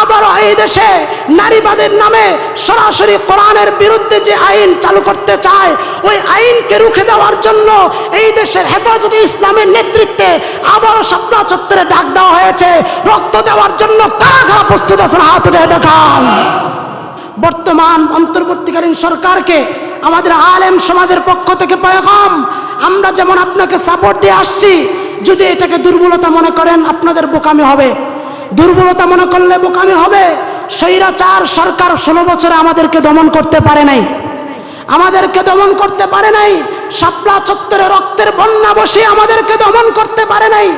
আবারও এই দেশে নারীবাদের নামে সরাসরি কোরআনের বিরুদ্ধে যে আইন চালু করতে চায়, ওই আইনকে রুখে দেওয়ার জন্য এই দেশের হেফাজতে ইসলামের নেতৃত্বে আবারও শাপলা চত্বরে ডাক দেওয়া হয়েছে। রক্ত দেওয়ার জন্য কারা কারা প্রস্তুত আছেন হাত উঠে দেখান। বর্তমান অন্তর্বর্তীকালীন সরকারকে আমাদের আলেম সমাজের পক্ষ থেকে পয়গাম, আমরা যেমন আপনাকে সাপোর্ট দিয়ে আসছি, যদি এটাকে দুর্বলতা মনে করেন আপনাদের বোকামি হবে, দুর্বলতা মনে করলে বোকামি হবে। স্বৈরাচার সরকার 16 বছরে আমাদেরকে দমন করতে পারে নাই, আমাদেরকে দমন করতে পারে নাই। শাপলা চত্বরে রক্তের বন্যা বসে আমাদেরকে দমন করতে পারে নাই।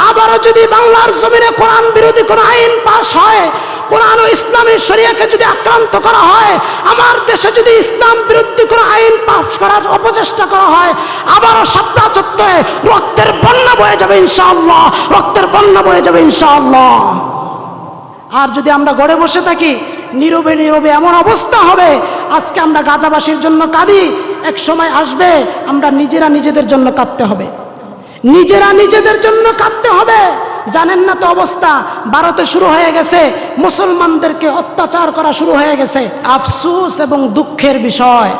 আবারও যদি বাংলার জমিনে কোরআন বিরোধী কোন আইন পাশ হয়, কোরআন ও ইসলামী শরিয়াকে যদি আক্রান্ত করা হয়, আমার দেশে যদি ইসলাম বিরোধী কোন আইন পাশ করার অপচেষ্টা করা হয়, আবারও শাপলা চত্বরে রক্তের বন্যা বয়ে যাবে ইনশাআল্লাহ, রক্তের বন্যা বয়ে যাবে ইনশাআল্লাহ। আর যদি আমরা ঘরে বসে থাকি, নীরবে নীরবে এমন অবস্থা হবে, আজকে আমরা গাজাবাসীর জন্য কাঁদি, এক সময় আসবে আমরা নিজেরা নিজেদের জন্য কাঁদতে হবে, নিজেরা নিজেদের জন্য কাঁদতে হবে। জানেন না তো অবস্থা ভারতে শুরু হয়ে গেছে, মুসলমানদেরকে অত্যাচার করা শুরু হয়ে গেছে। আফসোস এবং দুঃখের বিষয়,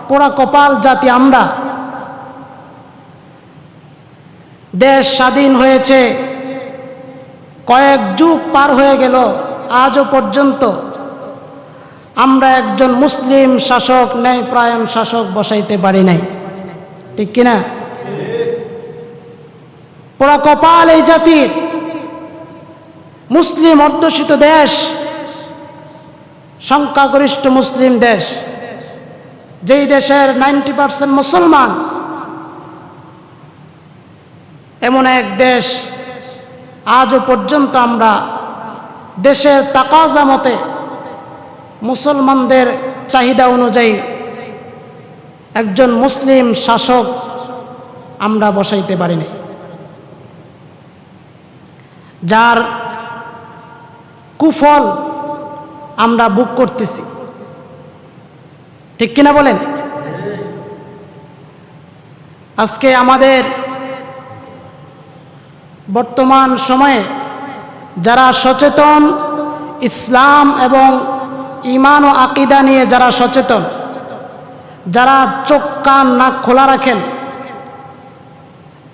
পোড়া কপাল জাতি আমরা। দেশ স্বাধীন হয়েছে, কয়েক যুগ পার হয়ে গেল, আজও পর্যন্ত আমরা একজন মুসলিম শাসক, ন্যায়পরায়ণ শাসক বসাইতে পারি নাই, ঠিক কিনা? পোড়া কপাল এই জাতির। মুসলিম অধ্যুষিত দেশ, সংখ্যাগরিষ্ঠ মুসলিম দেশ, যেই দেশের 90% মুসলমান, এমন এক দেশ আজও পর্যন্ত আমরা দেশের তাকাজা মতে মুসলমানদের চাহিদা অনুযায়ী একজন মুসলিম শাসক আমরা বসাইতে পারিনি, যার কুফল আমরা ভোগ করতেছি, ঠিক কিনা বলেন? আজকে আমাদের বর্তমান সময়ে যারা সচেতন, ইসলাম এবং ঈমান ও আকীদা নিয়ে যারা সচেতন, যারা চোখ কান নাক খোলা রাখেন,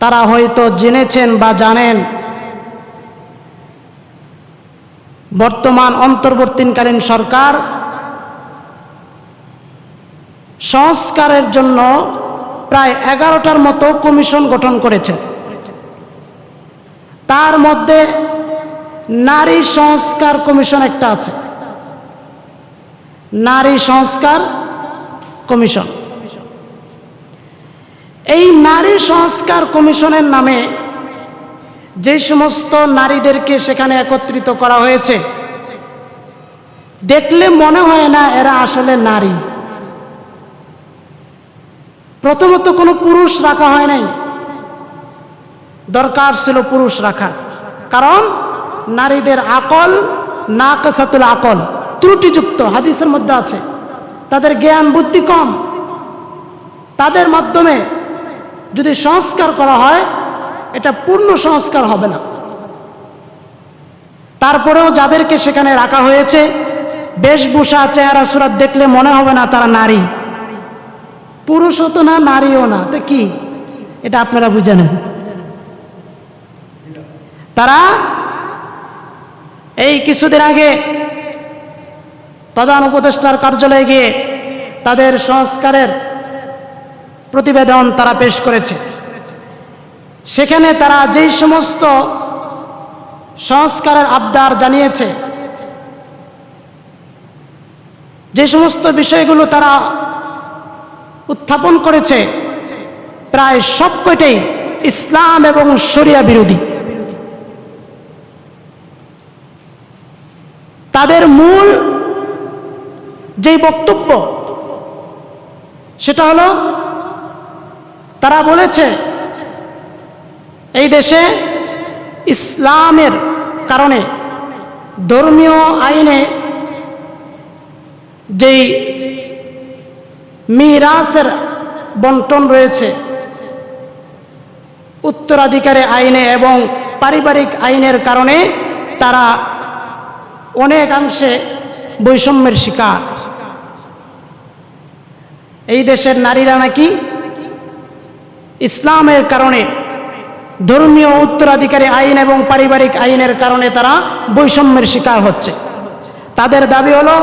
তারা হয়তো জেনেছেন বা জানেন বর্তমান অন্তর্বর্তীকালীন সরকার সংস্কারের জন্য প্রায় 11টার মতো কমিশন গঠন করেছে। তার মধ্যে নারী সংস্কার কমিশন একটা আছে, নারী সংস্কার কমিশন। এই নারী সংস্কার কমিশনের নামে যে সমস্ত নারীদেরকে সেখানে একত্রিত করা হয়েছে, দেখলে মনে হয় না এরা আসলে নারী। প্রথমত কোনো পুরুষ রাখা হয় নাই, দরকার ছিল পুরুষ রাখা, কারণ নারীদের আকল নাকাসাতুল আকল, ত্রুটিযুক্ত, হাদিসের মধ্যে আছে, তাদের জ্ঞান বুদ্ধি কম। তাদের মাধ্যমে যদি সংস্কার করা হয়, এটা পূর্ণ সংস্কার হবে না। তারপরেও যাদেরকে সেখানে রাখা হয়েছে, বেশভূষা চেহারা সুরাত দেখলে মনে হবে না তারা নারী, পুরুষও তো না নারীও না, তো কি? এটা আপনারা বুঝে নেন। তারা এই কিছুদিন আগে প্রধান উপদেষ্টার কার্যালয়ে গিয়ে তাদের সংস্কারের প্রতিবেদন তারা পেশ করেছে। সেখানে তারা যেই সমস্ত সংস্কারের আবদার জানিয়েছে, যে সমস্ত বিষয়গুলো তারা উত্থাপন করেছে, প্রায় সবকটাই ইসলাম এবং শরিয়া বিরোধী। তাদের মূল যেই বক্তব্য, সেটা হলো তারা বলেছে এই দেশে ইসলামের কারণে ধর্মীয় আইনে যেই মিরাসের বন্টন রয়েছে, উত্তরাধিকারের আইনে এবং পারিবারিক আইনের কারণে তারা অনেকাংশে বৈষম্যের শিকার। এই দেশের নারীরা নাকি ইসলামের কারণে, ধর্মীয় উত্তরাধিকারী আইন এবং পারিবারিক আইনের কারণে তারা বৈষম্যের শিকার হচ্ছে। তাদের দাবি হলো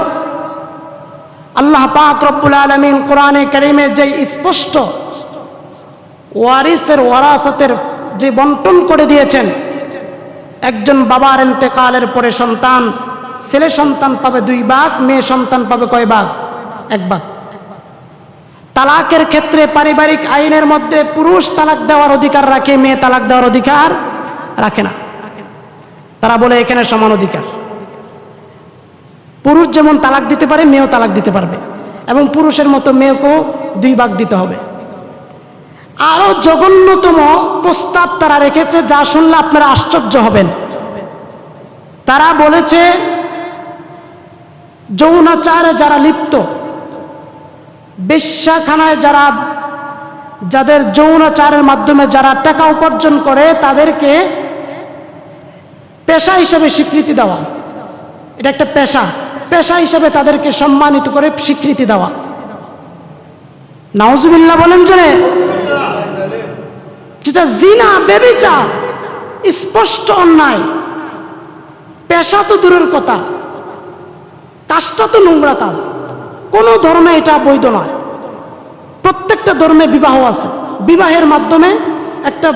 আল্লাহ পাক রব্বুল আলামিন কোরআনে কারীমে যে স্পষ্ট ওয়ারাসাতের যে বন্টন করে দিয়েছেন, একজন বাবার ইন্তেকালের পরে সন্তান, ছেলে সন্তান পাবে 2 ভাগ, মেয়ে সন্তান পাবে কয় ভাগ? 1 ভাগ। তালাকের ক্ষেত্রে পারিবারিক আইনের মধ্যে পুরুষ তালাক দেওয়ার অধিকার রাখে, মেয়ে তালাক দেওয়ার অধিকার রাখে না। তারা বলে এখানে সমান অধিকার। পুরুষ যেমন তালাক দিতে পারে, মেয়েও তালাক দিতে পারবে, এবং পুরুষের মতো মেয়েকেও 2 ভাগ দিতে হবে। আরো জঘন্যতম প্রস্তাব তারা রেখেছে, যা শুনলে আপনারা আশ্চর্য হবেন। তারা বলেছে যৌনাচারে যারা লিপ্ত, বেশ্যাখানায় যাদের যৌনাচারের মাধ্যমে যারা টাকা উপার্জন করে, তাদেরকে পেশা হিসেবে স্বীকৃতি দেওয়া। এটা একটা পেশা হিসেবে তাদেরকে সম্মানিত করে স্বীকৃতি দেওয়া। নাউজুবিল্লাহ বলেন জোরে। যেটা জিনা, ব্যভিচার, স্পষ্ট অন্যায়। পেশা তো দূরের কথা, কাজটা তো নোংরা কাজ। কোন ধর্মে এটা বৈধ নয়। প্রত্যেকটা ধর্মে বিবাহ আছে, বিবাহের মাধ্যমে একটা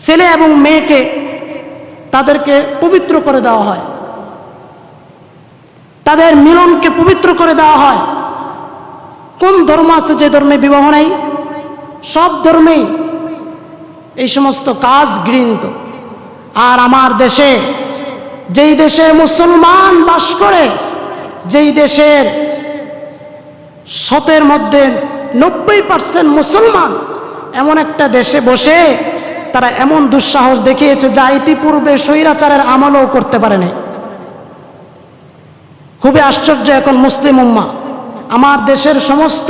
ছেলে এবং মেয়েকে তাদেরকে পবিত্র করে দেওয়া হয়, তাদের মিলনকে পবিত্র করে দেওয়া হয়। কোন ধর্ম আছে যে ধর্মে বিবাহ নাই? সব ধর্মেই এই সমস্ত কাজ গৃহীত। আর আমার দেশে, যেই দেশে মুসলমান বাস করে, যেই দেশের 100 মধ্যে 90% মুসলমান, এমন একটা দেশে বসে তারা এমন দুঃসাহস দেখিয়েছে যা ইতিপূর্বে স্বৈরাচারের আমলও করতে পারেনি। খুবই আশ্চর্য। এখন মুসলিম উম্মাহ, আমার দেশের সমস্ত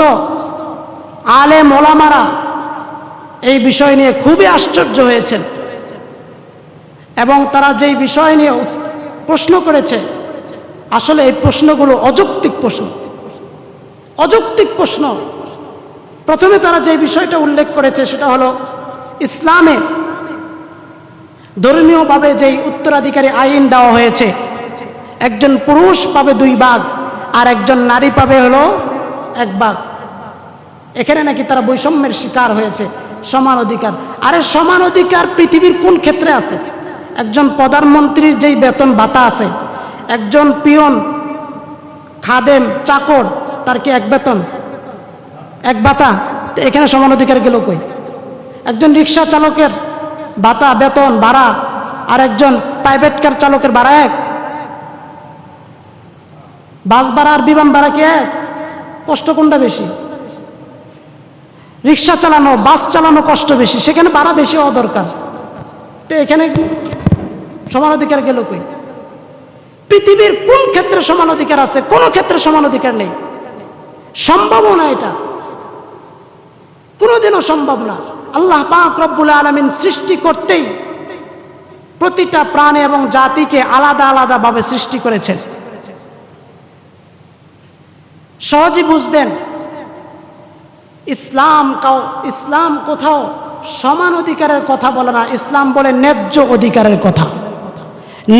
আলেম ওলামারা এই বিষয় নিয়ে খুবই আশ্চর্য হয়েছেন, এবং তারা যেই বিষয় নিয়ে প্রশ্ন করেছে, আসলে এই প্রশ্নগুলো অযৌক্তিক প্রশ্ন। প্রথমে তারা যে বিষয়টা উল্লেখ করেছে সেটা হলো, ইসলামে ধর্মীয়ভাবে যেই উত্তরাধিকারী আইন দেওয়া হয়েছে, একজন পুরুষ পাবে 2 ভাগ আর একজন নারী পাবে হলো 1 ভাগ। এখানে নাকি তারা বৈষম্যের শিকার হয়েছে। সমান অধিকার, আরে সমান অধিকার পৃথিবীর কোন ক্ষেত্রে আছে? একজন প্রধানমন্ত্রীর যেই বেতন ভাতা আছে, একজন পিয়ন, খাদেম, চাকর, তার কি 1 বেতন, 1 ভাতা? এখানে সমান অধিকার গেল কই? একজন রিক্সা চালকের ভাতা, বেতন, ভাড়া আর একজন প্রাইভেট কার চালকের ভাড়া 1? বাস ভাড়া আর বিমান ভাড়া কি 1? কষ্ট কোনটা বেশি? রিক্সা চালানো, বাস চালানো কষ্ট বেশি, সেখানে ভাড়া বেশি হওয়া দরকার। তো এখানে সমান অধিকার গেল কই? পৃথিবীর কোন ক্ষেত্রে সমান অধিকার আছে? কোন ক্ষেত্রে সমান অধিকার নেই। সম্ভব না, এটা কোনোদিনও সম্ভব না। আল্লাহ পাক রব্বুল আলামিন সৃষ্টি করতেই প্রতিটা প্রাণী এবং জাতিকে আলাদা আলাদা ভাবে সৃষ্টি করেছেন। সহজে বুঝবেন, ইসলাম কোথাও সমান অধিকারের কথা বলে না, ইসলাম বলে ন্যায্য অধিকারের কথা।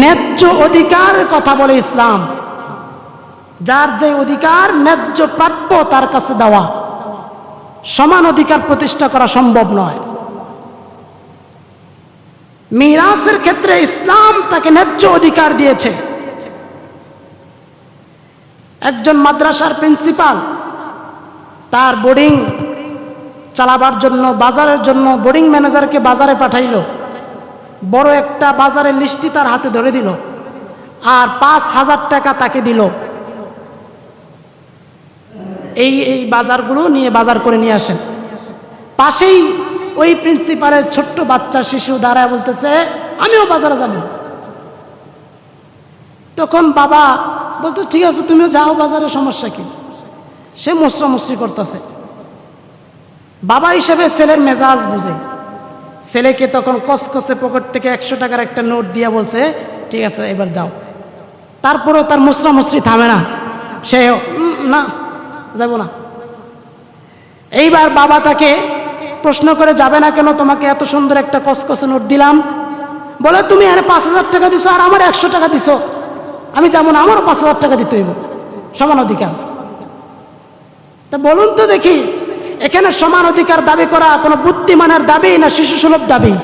ন্যায্য অধিকারের কথা বলে ইসলাম। যার যে অধিকার ন্যায্য প্রাপ্য তার কাছে দেওয়া। সমান অধিকার প্রতিষ্ঠা করা সম্ভব নয়। মিরাসের ক্ষেত্রে ইসলাম তাকে ন্যায্য অধিকার দিয়েছে। একজন মাদ্রাসার প্রিন্সিপাল তার বোর্ডিং চালাবার জন্য, বাজারের জন্য বোর্ডিং ম্যানেজারকে বাজারে পাঠাইল। বড় একটা বাজারের লিস্টি তার হাতে ধরে দিল আর 5,000 টাকা তাকে দিল। এই বাজারগুলো নিয়ে বাজার করে নিয়ে আসেন। পাশেই ওই প্রিন্সিপালের ছোট্ট বাচ্চা শিশু দাঁড়ায় বলতেছে, আমিও বাজারে যাব। তখন বাবা বলতে, ঠিক আছে তুমিও যাও বাজারে, সমস্যা কি? সে মুসরামুসরি করতেছে। বাবা হিসেবে ছেলের মেজাজ বুঝে, ছেলেকে তখন কসকসে পকেট থেকে 100 টাকার একটা নোট দিয়া বলছে, ঠিক আছে এবার যাও। তারপরেও তার মুসরামুসরি থামে না, সে না যাব না। এইবার বাবা তাকে প্রশ্ন করে, যাবে না কেন, তোমাকে এত সুন্দর একটা কসকসে নোট দিলাম। বলে, তুমি আরে 5,000 টাকা দিছো আর আমার 100 টাকা দিছো, আমি যেমন আমারও 5,000 টাকা দিতে হইব, সমান অধিকার। তা বলুন তো দেখি, এখানে সমান অধিকার দাবি করা কোনো বুদ্ধিমানের দাবি না শিশুসুলভ দাবি?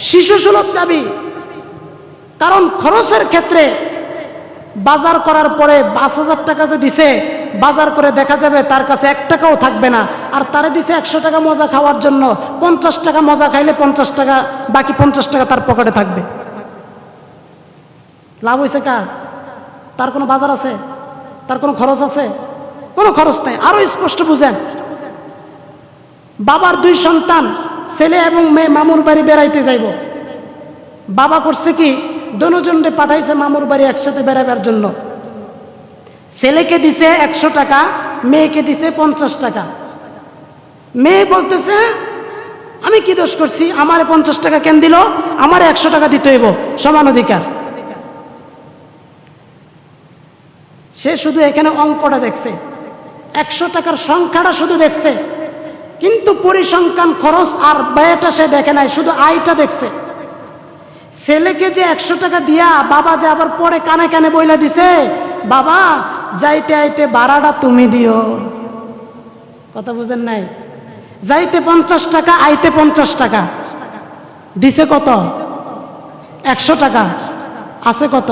শিশুসুলভ দাবি। কারণ খরচের ক্ষেত্রে বাজার করার পরে 5,000 টাকা যে দিছে, বাজার করে দেখা যাবে তার কাছে 1 টাকাও থাকবে না, আর তারে দিছে 100 টাকা মজা খাওয়ার জন্য। 50 টাকা মজা খাইলে 50 টাকা, বাকি 50 টাকা তার পকেটে থাকবে। লাভ হয়েছে কার? তার কোনো বাজার আছে? তার কোনো খরচ আছে? কোনো খরচ নাই। আরো স্পষ্ট বুঝেন, বাবার 2 সন্তান, ছেলে এবং মেয়ে মামুর বাড়ি বেড়াইতে যাইব। বাবা করছে কি, দুজনকে পাঠাইছে মামুর বাড়ি একসাথে বেড়াবার জন্য। ছেলেকে দিছে 100 টাকা, মেয়েকে দিছে 50 টাকা। মেয়ে বলতেছে, আমি কি দোষ করছি, আমারে 50 টাকা কেন দিল, আমারে 100 টাকা দিতে হইব, সমান অধিকার। সে শুধু এখানে অঙ্কটা দেখছে, 100 টাকার সংখ্যাটা শুধু দেখছে, কিন্তু পরিসংখ্যান খরচ আর ব্যয়টা সে দেখে নাই, শুধু আয়টা দেখছে। ছেলেকে যে 100 টাকা দিয়া বাবা যে আবার পরে কানে কানে বইলা দিছে, বাবা যাইতে আইতে ভাড়াটা তুমি দিও। কথা বুঝেন নাই? যাইতে 50 টাকা, আইতে 50 টাকা। দিছে কত? 100 টাকা। আছে কত?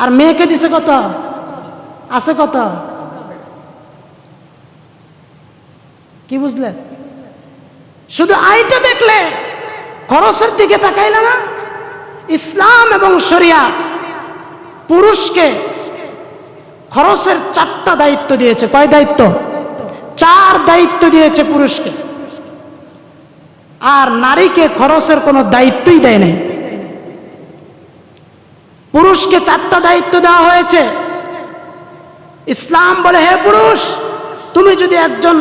আর মেয়েকে দিছে কত? আছে কত? কি বুঝলে? শুধু আয়টা দেখলে, খরচের দিকে তাকাইলে না। ইসলাম এবং শরিয়া পুরুষকে খরচের 4টা দায়িত্ব দিয়েছে। কয় দায়িত্ব? 4 দায়িত্ব দিয়েছে পুরুষকে, আর নারীকে খরচের কোনো দায়িত্বই দেয় নাই। পুরুষকে 4টা দায়িত্ব দেওয়া হয়েছে। ইসলাম বলে, হে পুরুষ, তুমি যদি একজন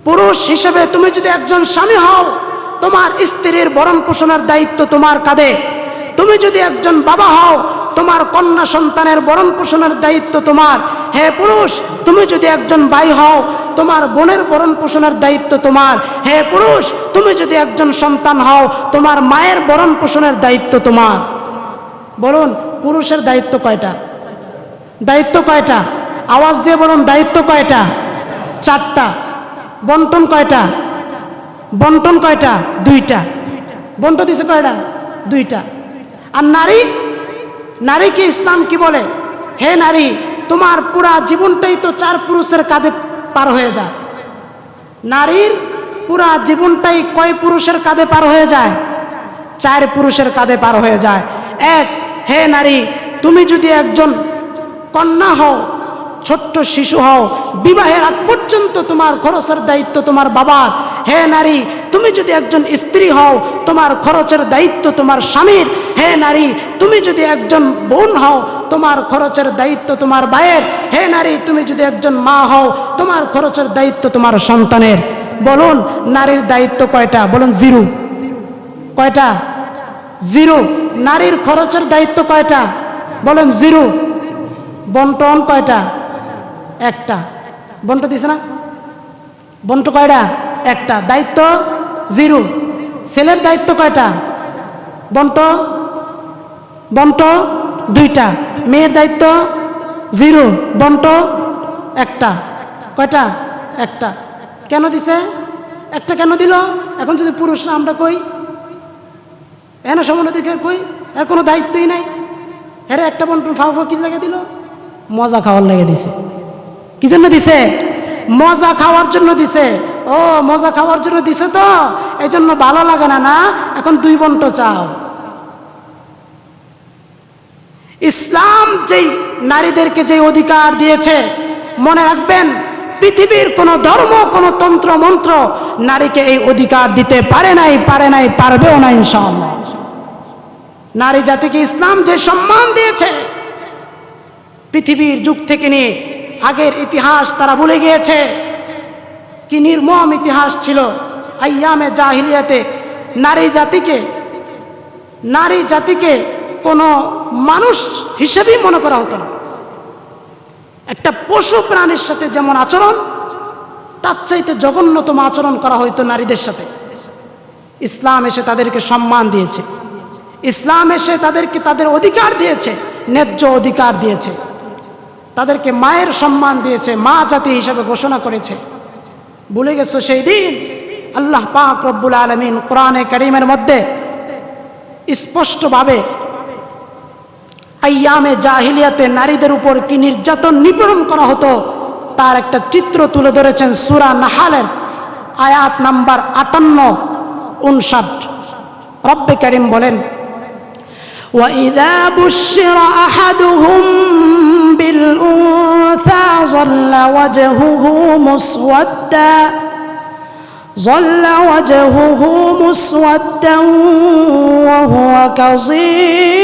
পুরুষ হিসেবে, তুমি যদি একজন স্বামী হও, তোমার স্ত্রীর ভরণ পোষণের দায়িত্ব তোমার কাঁধে। তুমি যদি একজন বাবা হও, তোমার কন্যা সন্তানের ভরণ পোষণের দায়িত্ব তোমার। হে পুরুষ, তুমি যদি একজন ভাই হও, তোমার বোনের ভরণ পোষণের দায়িত্ব তোমার। হে পুরুষ, তুমি যদি একজন সন্তান হও, তোমার মায়ের ভরণ পোষণের দায়িত্ব তোমার। বলুন, পুরুষের দায়িত্ব কয়টা? দায়িত্ব কয়টা? আওয়াজ দিয়ে বলুন, দায়িত্ব কয়টা? 4টা। বন্টন কয়টা? বন্টন কয়টা? 2টা। বন্টন দিছে কয়টা? 2টা। আর নারী, নারীকে ইসলাম কি বলে? হে নারী, তোমার পুরা জীবনটাই তো 4 পুরুষের কাঁধে পার হয়ে যায়। নারীর পুরা জীবনটাই কয় পুরুষের কাঁধে পার হয়ে যায়? 4 পুরুষের কাঁধে পার হয়ে যায়। এক, হে নারী, তুমি যদি একজন কন্যা হও, ছোট্ট শিশু হও, বিবাহের আগ পর্যন্ত তোমার খরচের দায়িত্ব তোমার বাবার। হে নারী, তুমি যদি একজন স্ত্রী হও, তোমার খরচের দায়িত্ব তোমার স্বামীর। হে নারী, তুমি যদি একজন বোন হও, তোমার খরচের দায়িত্ব তোমার ভাইয়ের। হে নারী, তুমি যদি একজন মা হও, তোমার খরচের দায়িত্ব তোমার সন্তানের। বলুন, নারীর দায়িত্ব কয়টা? বলুন, 0। কয়টা? 0। নারীর খরচের দায়িত্ব কয়টা? বলেন, 0। বন্টন কয়টা? 1টা। বন্ট দিছে না? বন্ট কয়টা? 1টা। দায়িত্ব 0। ছেলের দায়িত্ব কয়টা? বন্ট বন্ট 2টা। মেয়ের দায়িত্ব 0, বন্ট 1টা। কয়টা? 1টা। কেন দিছে? 1টা কেন দিল? এখন যদি পুরুষরা আমরা কই, এনে সমানুধিকার কই, এর কোনো দায়িত্বই নাই, এর একটা বন্টন ফাও কি লাগে দিল? মজা খাওয়ার লাগে দিছে। কি জন্য দিছে? মজা খাওয়ার জন্য দিছে। ও, মজা খাওয়ার জন্য দিছে, তো এই জন্য ভালো লাগে না, না এখন 2 বন্ট চাও। ইসলাম যেই নারীদেরকে যে অধিকার দিয়েছে, মনে রাখবেন, পৃথিবীর কোন ধর্ম, কোন তন্ত্র মন্ত্র নারীকে এই অধিকার দিতে পারে নাই, পারবেও না ইনশাআল্লাহ। নারী জাতিকে ইসলাম যে সম্মান দিয়েছে, পৃথিবীর যুগ থেকে নিয়ে আগের ইতিহাস তারা ভুলে গিয়েছে। কি নির্মম ইতিহাস ছিল আইয়ামে জাহিলিয়াতে। নারী জাতিকে কোনো মানুষ হিসেবেই মনে করা হতো না। একটা পশু প্রাণীর সাথে যেমন আচরণ, তার চাইতে জঘন্যতম আচরণ করা হতো নারীদের সাথে। ইসলাম এসে তাদেরকে সম্মান দিয়েছে, ইসলাম এসে তাদেরকে তাদের অধিকার দিয়েছে, ন্যায্য অধিকার দিয়েছে, তাদেরকে মায়ের সম্মান দিয়েছে, মা জাতি হিসেবে ঘোষণা করেছে। ভুলে গেছো সেই দিন? আল্লাহ পাক রব্বুল আলামিন কোরআনে কারীমের মধ্যে স্পষ্টভাবে আইয়ামে জাহিলিয়াতে নারীদের উপর কি নির্যাতন নিপীড়ন করা হতো তার একটা চিত্র তুলে ধরেছেন সূরা নাহালের আয়াত নাম্বার 58-59। রব্বে কারীম বলেন, وَإِذَا بُشِّرَ أَحَدُهُم بِالْأُنثَىٰ ظَلَّ وَجْهُهُ مُسْوَدًّا وَهُوَ كَظِيمٌ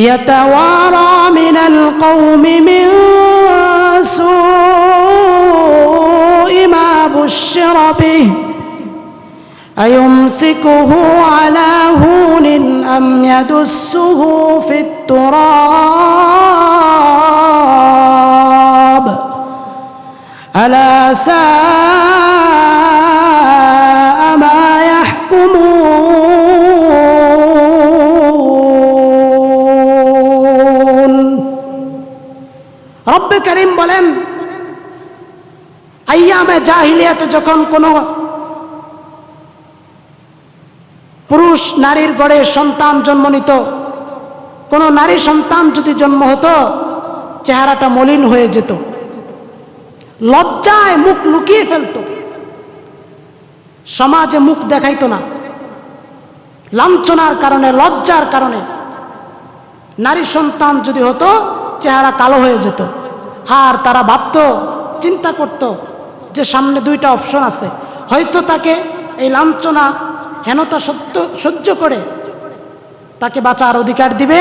يَتَوَارَىٰ مِنَ الْقَوْمِ مِن سُوءِ مَا بُشِّرَ بِهِ أَيُمْسِكُهُ عَلَىٰ هُونٍ أَمْ يَدُسُّهُ فِي التُّرَابِ أَلَا سَاءَ مَا يَحْكُمُونَ। রব্বে কারীম বলেন, আইয়ামে জাহিলিয়াতে যখন কোনো পুরুষ নারীর গড়ে সন্তান জন্ম নিত, কোনো নারী সন্তান যদি জন্ম হতো, চেহারাটা মলিন হয়ে যেত, লজ্জায় মুখ লুকিয়ে ফেলত, সমাজে মুখ দেখাইতো না, লাঞ্ছনার কারণে, লজ্জার কারণে নারী সন্তান যদি হতো চেহারা কালো হয়ে যেত। আর তারা ভাবতো, চিন্তা করত যে সামনে দুইটা অপশন আছে, হয়তো তাকে এই লাঞ্ছনা হেনতা সহ্য করে তাকে বাঁচার অধিকার দিবে,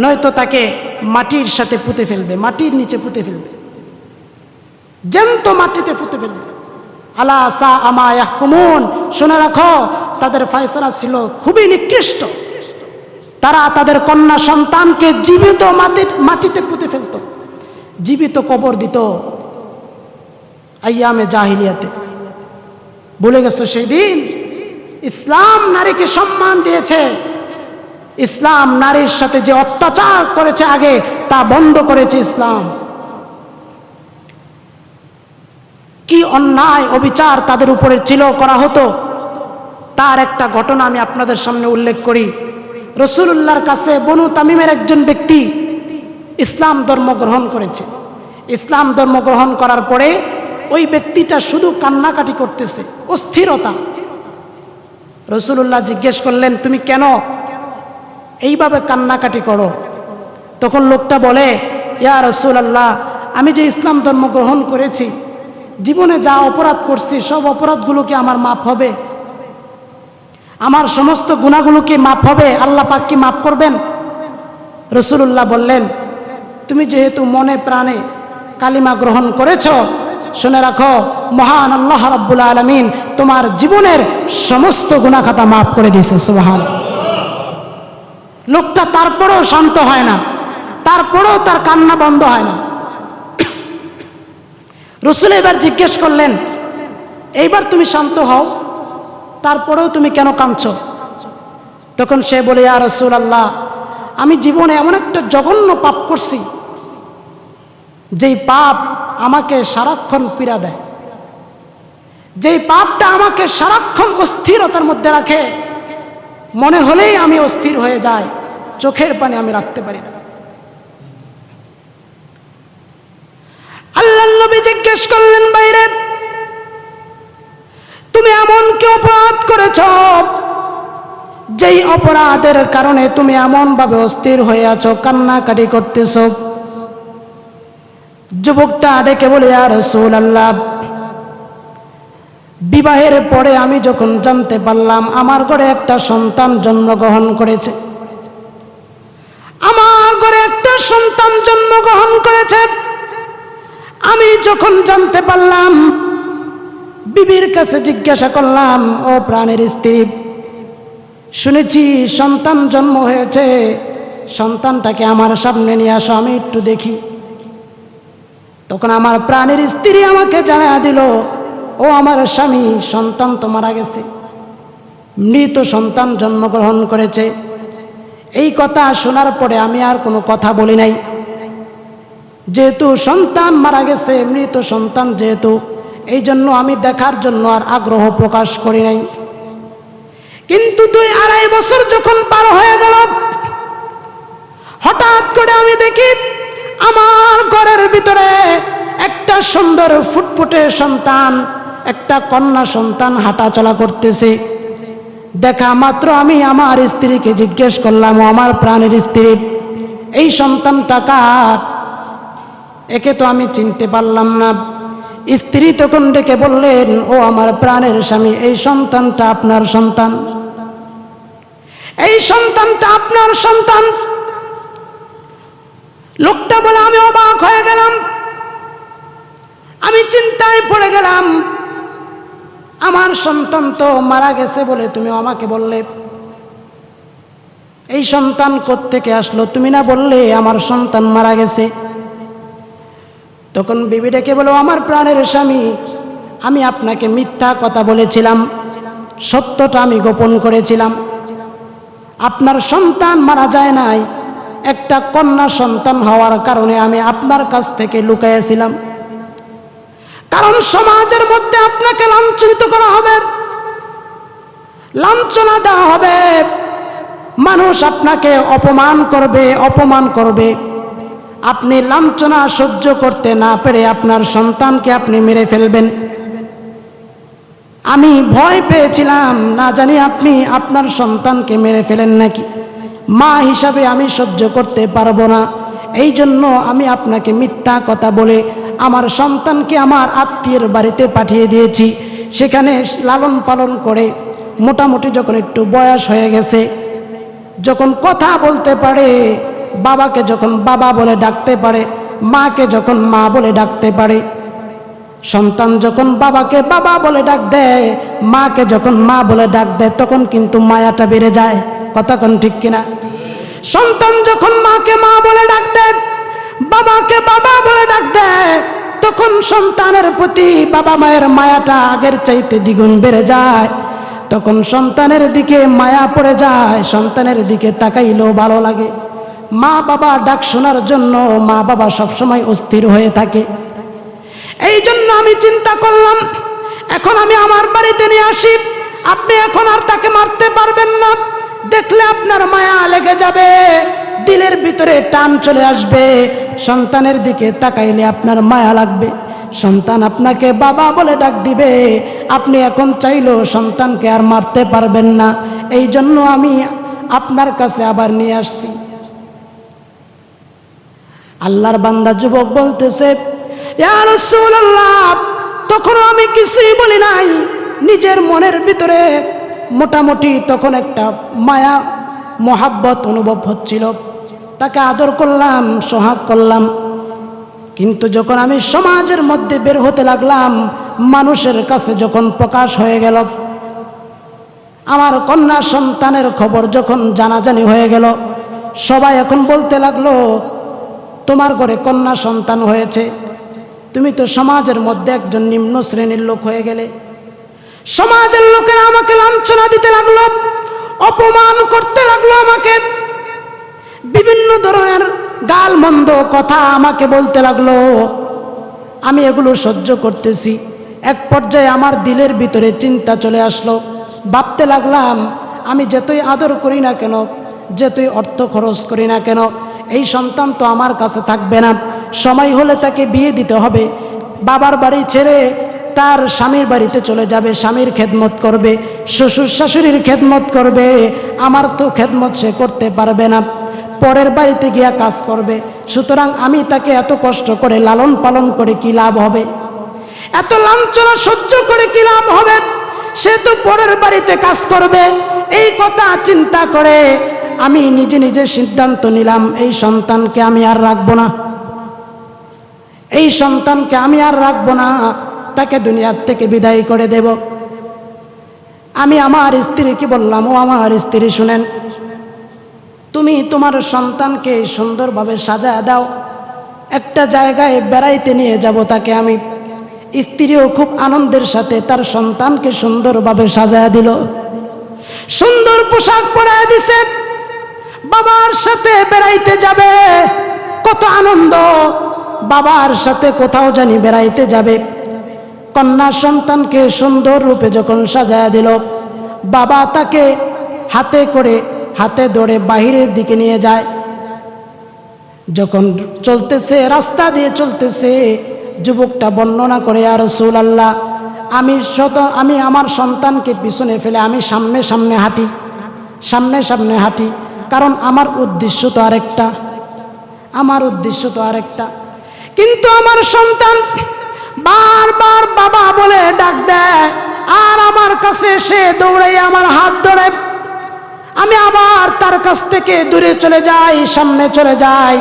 নয়তো তাকে মাটির সাথে পুঁতে ফেলবে, মাটির নিচে পুঁতে ফেলবে, জ্যান্ত মাটিতে পুঁতে ফেলবে। আলা সাআ মা ইয়াহকুমুন, শুনে রাখো তাদের ফয়সালা ছিল খুবই নিকৃষ্ট। তারা তাদের কন্যা সন্তানকে জীবিত মাটিতে পুঁতে ফেলত, জীবিত কবর দিত আইয়ামে জাহিলিয়াতে। ভুলে গেছো সেই দিন? ইসলাম নারীকে সম্মান দিয়েছে, ইসলাম নারীর সাথে যে অত্যাচার করেছে আগে তা বন্ধ করেছে ইসলাম। কি অন্যায় অবিচার তাদের উপরে ছিল, করা হতো, তার একটা ঘটনা আমি আপনাদের সামনে উল্লেখ করি। রাসূলুল্লাহর কাছে বনু তামিমের একজন ব্যক্তি ইসলাম ধর্ম গ্রহণ করেছে। ইসলাম ধর্ম গ্রহণ করার পরে ওই ব্যক্তিটা শুধু কান্নাকাটি করতেছে, অস্থিরতা। রাসূলুল্লাহ জিজ্ঞেস করলেন, তুমি কেন এইভাবে কান্নাকাটি করো? তখন লোকটা বলে, ইয়া রাসূলুল্লাহ, আমি যে ইসলাম ধর্ম গ্রহণ করেছি, জীবনে যা অপরাধ করছি সব অপরাধগুলো কি আমার মাফ হবে? আমার সমস্ত গুনাহগুলো কি মাফ হবে? আল্লাহ পাক কি মাফ করবেন? রাসূলুল্লাহ বললেন, তুমি যেহেতু মনে প্রাণে কালিমা গ্রহণ করেছো, শুনে রাখো মহান আল্লাহ রাব্বুল আলামিন তোমার জীবনের সমস্ত গুনাহ খাতা মাফ করে দিয়েছে। সুবহানাল্লাহ। লোকটা তারপরেও শান্ত হয় না, তারপরেও তার কান্না বন্ধ হয় না। রাসূল এবার জিজ্ঞেস করলেন, এইবার তুমি শান্ত হও, তারপরেও তুমি কেন কাঁদছো? তখন সে বলে, ইয়া রাসূলুল্লাহ, আমি জীবনে এমন একটা জঘন্য পাপ করছি যেই পাপ আমাকে সারাক্ষণ পীড়া দেয়, যেই পাপটা আমাকে সারাক্ষণ অস্থিরতার মধ্যে রাখে, মনে হলেই আমি অস্থির হয়ে যাই, চোখের পানি আমি রাখতে পারি না। আল্লাহর নবী জিজ্ঞেস করলেন, বাইরে তুমি এমন কি অপরাধ করেছ যেই অপরাধের কারণে তুমি এমন ভাবে অস্থির হয়ে আছো, কান্নাকাটি করতেছ? যুবকটা ডেকে বলে, ইয়া রাসূলুল্লাহ, বিবাহের পরে আমি যখন জানতে পারলাম আমার ঘরে একটা সন্তান জন্মগ্রহণ করেছে, আমার ঘরে একটা সন্তান জন্মগ্রহণ করেছে, আমি যখন জানতে পারলাম বিবির কাছে জিজ্ঞাসা করলাম, ও প্রাণের স্ত্রী, শুনেছি সন্তান জন্ম হয়েছে, সন্তানটাকে আমার সামনে নিয়ে আসো, আমি একটু দেখি। তখন আমার প্রাণের স্ত্রী আমাকে জানায়া দিল, ও আমার স্বামী, সন্তান তো মারা গেছে, মৃত সন্তান জন্মগ্রহণ করেছে। এই কথা শোনার পরে আমি আর কোনো কথা বলি নাই, যেহেতু সন্তান মারা গেছে, মৃত সন্তান যেহেতু, এই জন্য আমি দেখার জন্য আর আগ্রহ প্রকাশ করি নাই। কিন্তু 2-2.5 বছর যখন পার হয়ে গেল, হঠাৎ করে আমি দেখি আমার ঘরের ভিতরে একটা সুন্দর ফুটফুটে সন্তান, একটা কন্যা সন্তান হাঁটাচলা করতেছে। দেখা মাত্র আমি আমার স্ত্রীকে জিজ্ঞেস করলাম, ও আমার প্রাণের স্ত্রী, এই সন্তানটা কার? একে তো আমি চিনতে পারলাম না। স্ত্রী তখন ডেকে বললেন, ও আমার প্রাণের স্বামী, এই সন্তানটা আপনার সন্তান, এই সন্তানটা আপনার সন্তান। লোকটা বলে আমি অবাক হয়ে গেলাম, আমি চিন্তায় পড়ে গেলাম, আমার সন্তান তো মারা গেছে বলে তুমি আমাকে বললে, এই সন্তান কোত্থেকে আসলো? তুমি না বললে আমার সন্তান মারা গেছে? তখন বিবি ডেকে বলো, আমার প্রাণের স্বামী, আমি আপনাকে মিথ্যা কথা বলেছিলাম, সত্যটা আমি গোপন করেছিলাম। আপনার সন্তান মারা যায় নাই, একটা কন্যা সন্তান হওয়ার কারণে আমি আপনার কাছ থেকে লুকাইয়াছিলাম। কারণ সমাজের মধ্যে আপনাকে লাঞ্ছনিত করা হবে, লাঞ্ছনা দেওয়া হবে, মানুষ আপনাকে অপমান করবে। আপনি লাঞ্ছনা সহ্য করতে না পেরে আপনার সন্তানকে আপনি মেরে ফেলবেন। আমি ভয় পেয়েছিলাম, না জানি আপনি আপনার সন্তানকে মেরে ফেলেন নাকি। মা হিসাবে আমি সহ্য করতে পারবো না, এই জন্য আমি আপনাকে মিথ্যা কথা বলে আমার সন্তানকে আমার আত্মীয়ের বাড়িতে পাঠিয়ে দিয়েছি। সেখানে লালন পালন করে মোটামুটি যখন একটু বয়স হয়ে গেছে, যখন কথা বলতে পারে, বাবাকে যখন বাবা বলে ডাকতে পারে, মাকে যখন মা বলে ডাকতে পারে, সন্তান যখন বাবাকে বাবা বলে ডাক দেয়, মাকে যখন মা বলে ডাক দেয়, তখন কিন্তু মায়াটা বেড়ে যায়। কথা কোন ঠিক কিনা? সন্তান যখন মাকে মা বলে ডাক দেয়, বাবাকে বাবা বলে ডাক দেয়, তখন সন্তানের প্রতি বাবা মায়ের মায়াটা আগের চাইতে দ্বিগুণ বেড়ে যায়। তখন সন্তানের দিকে মায়া পড়ে যায়, সন্তানের দিকে তাকাইলেও ভালো লাগে। মা বাবা ডাক শোনার জন্য মা বাবা সবসময় অস্থির হয়ে থাকে। এই জন্য আমি চিন্তা করলাম, এখন আমি আমার বাড়িতে নিয়ে আসি, আপনি এখন আর তাকে মারতে পারবেন না। দেখলে আপনার মায়া লেগে যাবে, দিলের ভিতরে টান চলে আসবে, সন্তানের দিকে তাকাইলে আপনার মায়া লাগবে, সন্তান আপনাকে বাবা বলে ডাক দিবে, আপনি এখন চাইলেও সন্তানকে আর মারতে পারবেন না। এই জন্য আমি আপনার কাছে আবার নিয়ে আসছি। আল্লাহর বান্দা যুবক বলতেছে, ইয়া রাসূলুল্লাহ, তখন আমি কিছুই বলি নাই, নিজের মনের ভিতরে মোটামুটি তখন একটা মায়া মোহাব্বত অনুভব হচ্ছিল, তাকে আদর করলাম, সোহাগ করলাম। কিন্তু যখন আমি সমাজের মধ্যে বের হতে লাগলাম, মানুষের কাছে যখন প্রকাশ হয়ে গেল, আমার কন্যা সন্তানের খবর যখন জানাজানি হয়ে গেল, সবাই এখন বলতে লাগলো, তোমার ঘরে কন্যা সন্তান হয়েছে, তুমি তো সমাজের মধ্যে একজন নিম্ন শ্রেণীর লোক হয়ে গেলে। সমাজের লোকেরা আমাকে লাঞ্ছনা দিতে লাগলো, অপমান করতে লাগলো, আমাকে বিভিন্ন ধরনের গালমন্দ কথা আমাকে বলতে লাগলো। আমি এগুলো সহ্য করতেছি। এক পর্যায়ে আমার দিলের ভিতরে চিন্তা চলে আসলো, ভাবতে লাগলাম, আমি যতই আদর করি না কেন, যতই অর্থ খরচ করি না কেন, এই সন্তান তো আমার কাছে থাকবে না, সময় হলে তাকে বিয়ে দিতে হবে, বাবার বাড়ি ছেড়ে তার স্বামীর বাড়িতে চলে যাবে, স্বামীর খেদমত করবে, শ্বশুর শাশুড়ির খেদমত করবে, আমার তো খেদমত সে করতে পারবে না, পরের বাড়িতে গিয়া কাজ করবে। সুতরাং আমি তাকে এত কষ্ট করে লালন পালন করে কি লাভ হবে, এত লাঞ্ছনা সহ্য করে কি লাভ হবে, সে তো পরের বাড়িতে কাজ করবে। এই কথা চিন্তা করে আমি নিজে নিজে সিদ্ধান্ত নিলাম, এই সন্তানকে আমি আর রাখবো না, এই সন্তানকে আমি আর রাখবো না। তাকে দুনিয়ার থেকে বিদায় করে দেব। আমি আমার স্ত্রীকে বললাম, ও আমার স্ত্রী শুনেন, তুমি তোমার সন্তানকে সুন্দরভাবে সাজায় দাও, একটা জায়গায় বেড়াইতে নিয়ে যাব তাকে আমি। স্ত্রীও খুব আনন্দের সাথে তার সন্তানকে সুন্দরভাবে সাজায় দিল, সুন্দর পোশাক পরায় দিছে, বাবার সাথে বেড়াইতে যাবে। কত আনন্দ, বাবার সাথে কোথাও জানি বেড়াইতে যাবে। কন্যা সন্তানকে সুন্দর রূপে যখন সাজায় দিল, বাবা তাকে হাতে ধরে বাহিরের দিকে নিয়ে যায়। যখন চলতেছে, রাস্তা দিয়ে চলতেছে, যুবকটা বর্ণনা করে, ইয়া রাসূলুল্লাহ, আমি আমার সন্তানকে পিছনে ফেলে আমি সামনে সামনে হাঁটি, কারণ আমার উদ্দেশ্য তো আরেকটা। কিন্তু আমার সন্তান বারবার বাবা বলে ডাক দেয়, আর আমার কাছে এসে দৌড়ে আমার হাত ধরে। আমি আবার তার কাছ থেকে দূরে চলে যাই, সামনে চলে যাই।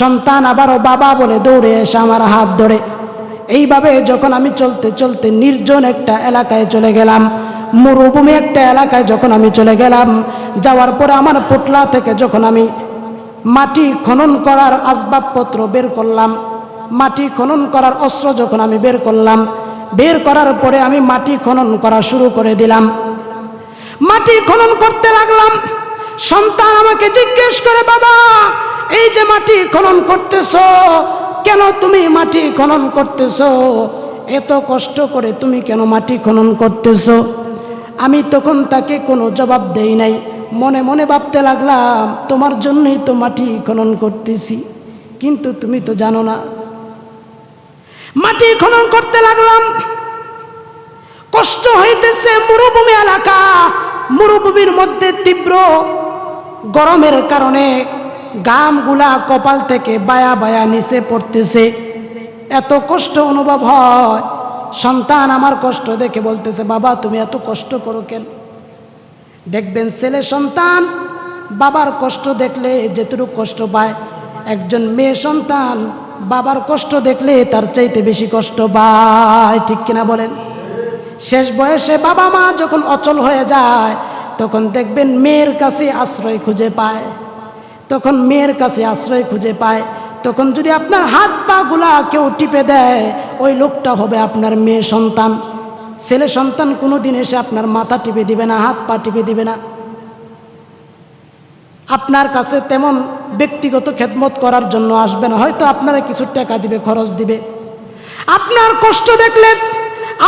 সন্তান আবারও বাবা বলে দৌড়ে এসে আমার হাত ধরে। এইভাবে যখন আমি চলতে চলতে নির্জন একটা এলাকায় চলে গেলাম, মরুভূমি একটা এলাকায় যখন আমি চলে গেলাম, যাওয়ার পরে আমার পোটলা থেকে যখন আমি মাটি খনন করার আসবাবপত্র বের করলাম, মাটি খনন করার অস্ত্র যখন আমি বের করলাম, বের করার পরে আমি মাটি খনন করা শুরু করে দিলাম। মাটি খনন করতে লাগলাম। সন্তান আমাকে জিজ্ঞেস করে, বাবা, এই যে মাটি খনন করতেছো, কেন তুমি মাটি খনন করতেছো? এত কষ্ট করে তুমি কেন মাটি খনন করতেছো? আমি তখন তাকে কোনো জবাব দেই নাই। মনে মনে ভাবতে লাগলাম, তোমার জন্যই তো মাটি খনন করতেছি, কিন্তু তুমি তো জানো না। মাটি খনন করতে লাগলাম, কষ্ট হইতেছে। মরুভূমি এলাকা, মরুভূমির মধ্যে তীব্র গরমের কারণে ঘামগুলা কপাল থেকে বায়া বায়া নিচে পড়তেছে, এত কষ্ট অনুভব হয়। সন্তান আমার কষ্ট দেখে বলতেছে, বাবা তুমি এত কষ্ট করো কেন? দেখবেন ছেলে সন্তান বাবার কষ্ট দেখলে যেটুকু কষ্ট পায়, একজন মেয়ে সন্তান বাবার কষ্ট দেখলে তার চাইতে বেশি কষ্ট পায়, ঠিক কিনা বলেন? শেষ বয়সে বাবা মা যখন অচল হয়ে যায়, তখন দেখবেন মেয়ের কাছে আশ্রয় খুঁজে পায়, তখন যদি আপনার হাত পা গুলা কেউ টিপে দেয়, ওই লোকটা হবে আপনার মেয়ে সন্তান। ছেলে সন্তান কোনোদিন এসে আপনার মাথা টিপে দিবে না, হাত পা টিপে দিবে না, আপনার কাছে তেমন ব্যক্তিগত খেদমত করার জন্য আসবে না। হয়তো আপনারা কিছু টাকা দিবে, খরচ দিবে। আপনার কষ্ট দেখলে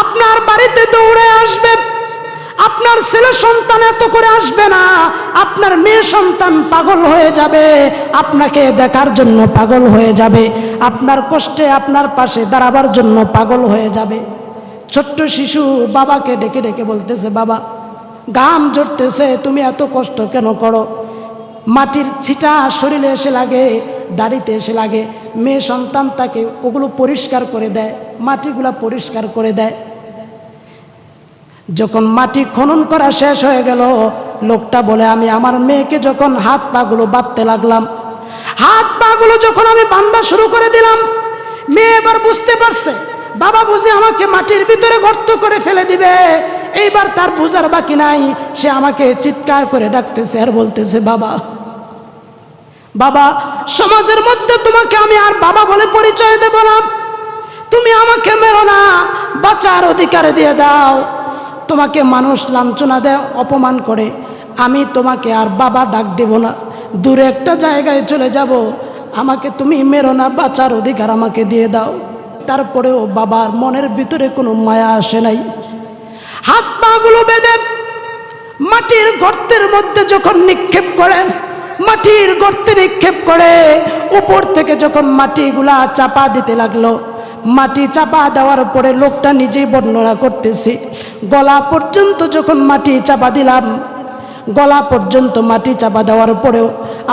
আপনার বাড়িতে দৌড়ে আসবে। আপনার ছেলে সন্তান এত করে আসবে না, আপনার মেয়ে সন্তান পাগল হয়ে যাবে, আপনাকে দেখার জন্য পাগল হয়ে যাবে, আপনার কষ্টে আপনার পাশে দাঁড়াবার জন্য পাগল হয়ে যাবে। ছোট্ট শিশু বাবাকে ডেকে ডেকে বলতেছে, বাবা ঘাম ঝরতেছে, তুমি এত কষ্ট কেন করো? মাটির ছিটা শরীরে এসে লাগে, দাড়িতে এসে লাগে। মেয়ে সন্তান তাকে ওগুলো পরিষ্কার করে দেয়, মাটিগুলা পরিষ্কার করে দেয়। যখন মাটি খনন করা শেষ হয়ে গেল, লোকটা বলে, আমি আমার মেয়েকে যখন হাত পাগুলো বাঁধতে লাগলাম, হাত পাগুলো যখন আমি বাঁধা শুরু করে দিলাম, মেয়ে এবার বুঝতে পারছে বাবা বুঝে আমাকে মাটির ভিতরে গর্ত করে ফেলে দিবে। এইবার তার বুঝার বাকি নাই, সে আমাকে চিৎকার করে ডাকতেছে আর বলতেছে, বাবা বাবা, সমাজের মধ্যে তোমাকে আমি আর বাবা বলে পরিচয় দেব না, তুমি আমাকে মেরো না, বাঁচার অধিকার দিয়ে দাও। তোমাকে মানুষ লাঞ্ছনা দেয়, অপমান করে, আমি তোমাকে আর বাবা ডাক দেব না, দূরে একটা জায়গায় চলে যাব, আমাকে তুমি মেরো না, বাঁচার অধিকার আমাকে দিয়ে দাও। তারপরেও বাবার মনের ভিতরে কোনো মায়া আসে নাই। হাত পাগুলো বেঁধে মাটির গর্তের মধ্যে যখন নিক্ষেপ করে, মাটির গর্তে নিক্ষেপ করে, উপর থেকে যখন মাটিগুলা চাপা দিতে লাগলো, মাটি চাপা দেওয়ার পরে লোকটা নিজেই বর্ণনা করতেছে, গলা পর্যন্ত যখন মাটি চাপা দিলাম, গলা পর্যন্ত মাটি চাপা দেওয়ার পরেও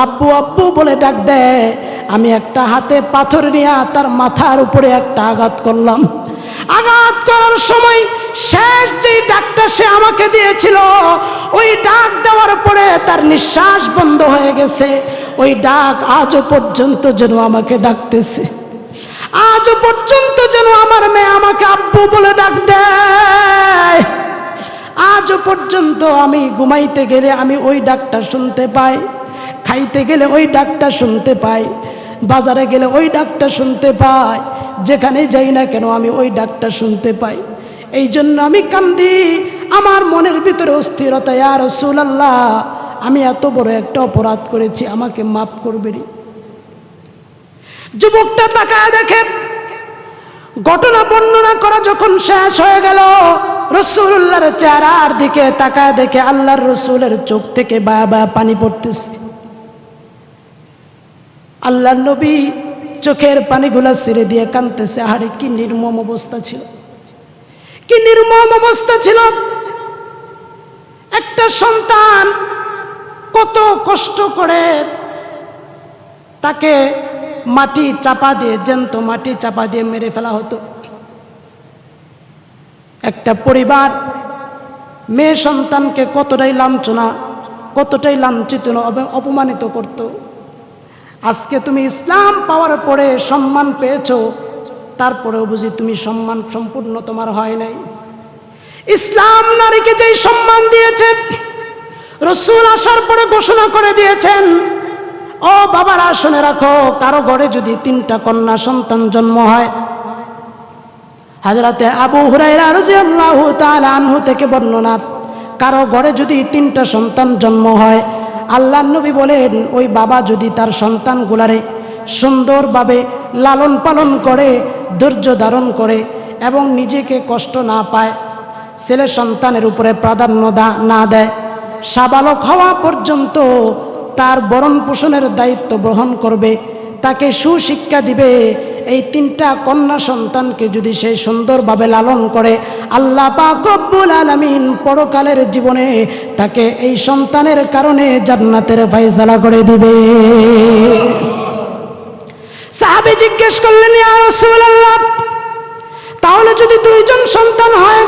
আব্বু আব্বু বলে ডাক দেয়। আমি একটা হাতে পাথর নিয়ে তার মাথার উপরে একটা আঘাত করলাম। আঘাত করার সময় শেষ যে ডাকটা সে আমাকে দিয়েছিল, ওই ডাক দেওয়ার পরে তার নিঃশ্বাস বন্ধ হয়ে গেছে। ওই ডাক আজও পর্যন্ত যেন আমাকে ডাকতেছে। আজও পর্যন্ত যেন আমার মেয়ে আমাকে আব্বু বলে ডাক দেয়। আজও পর্যন্ত আমি ঘুমাইতে গেলে আমি ওই ডাকটা শুনতে পাই, খাইতে গেলে ওই ডাকটা শুনতে পাই, বাজারে গেলে ওই ডাকটা শুনতে পাই, যেখানে যাই না কেন আমি ওই ডাকটা শুনতে পাই। এই জন্য আমি কান্দি, আমার মনের ভিতরে অস্থিরতা, ইয়া রাসূলুল্লাহ আমি এত বড় একটা অপরাধ করেছি, আমাকে মাফ করবেন। যুবকটা তাকায় দেখে, ঘটনা বর্ণনা করা যখন শেষ হয়ে গেল, রাসূলুল্লাহর চেহারার দিকে তাকায় দেখে আল্লাহর রাসূলের চোখ থেকে বায়া বায়া পানি পড়তেছে। আল্লাহর নবী চোখের পানিগুলা ছেড়ে দিয়ে কাঁদতেছে। আরে কি নির্মম অবস্থা ছিল, কি নির্মম অবস্থা ছিল। একটা সন্তান কত কষ্ট করে তাকে মাটি চাপা দিয়ে, জ্যান্ত মাটি চাপা দিয়ে মেরে ফেলা হতো। একটা পরিবার মেয়ে সন্তানকে কতটাই লাঞ্ছনা, কতটাই লাঞ্ছিত অপমানিত করত। আজকে তুমি ইসলাম পাওয়ার পরে সম্মান পেয়েছো, তারপরেও বুঝি তুমি সম্মান সম্পূর্ণ তোমার হয় নাই। ইসলাম নারীকে যেই সম্মান দিয়েছে, রাসূল আসার পরে ঘোষণা করে দিয়েছেন, ও বাবারা শুনে রাখো, কারো ঘরে যদি 3টা কন্যা সন্তান জন্ম হয়, হযরতে আবু হুরায়রা রাদিয়াল্লাহু তাআলা আনহু থেকে বর্ণনা, কারো ঘরে যদি 3টা সন্তান জন্ম হয়, আল্লাহর নবী বলেন ওই বাবা যদি তার সন্তানগুলারে সুন্দরভাবে লালন পালন করে, ধৈর্য ধারণ করে এবং নিজেকে কষ্ট না পায়, ছেলে সন্তানের উপরে প্রাধান্য না দেয়, সাবালক হওয়া পর্যন্ত তার ভরণ পোষণের দায়িত্ব গ্রহণ করবে, তাকে সুশিক্ষা দিবে, এই 3টা কন্যা সন্তানকে যদি সে সুন্দরভাবে লালন করে, আল্লাহ পাক রব্বুল আলামিন পরকালের জীবনে তাকে এই সন্তানের কারণে জান্নাতের ফয়সালা করে দিবে। সাহাবী জিজ্ঞেস করলেন, ইয়া রাসূলুল্লাহ তাহলে যদি 2জন সন্তান হয়,